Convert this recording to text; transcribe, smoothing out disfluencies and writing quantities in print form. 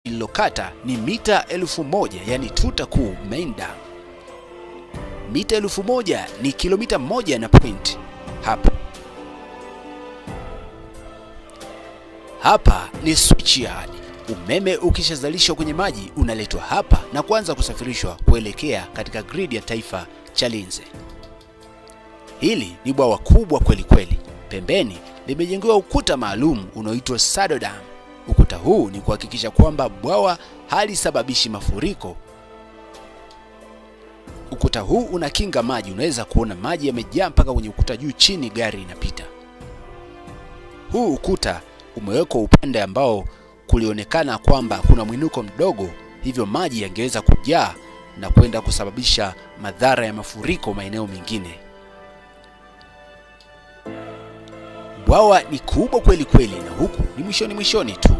lililokata ni mita 1000, yani tuta kuu main dam. Mita 1000 ni kilomita 1 na point. Hapa ni switchyard. Umeme ukishazalishwa kwenye maji unaletwa hapa na kuanza kusafirishwa kuelekea katika grid ya taifa Chalinze. Hili ni bwawa kubwa kweli kweli. Pembeni limejengewa ukuta maalum unaoitwa saddle dam. Ukuta huu ni kuhakikisha kwamba bwawa halisababishi mafuriko. Ukuta huu unakinga maji, unaweza kuona maji yamejaa mpaka kwenye ukuta juu, chini gari inapita. Huu ukuta umewekwa upande ambao kulionekana kwamba kuna mwinuko mdogo, hivyo maji yangeweza kujaa na kwenda kusababisha madhara ya mafuriko maeneo mengine. Bwawa ni kubwa kweli kweli, na huku ni mwishoni tu.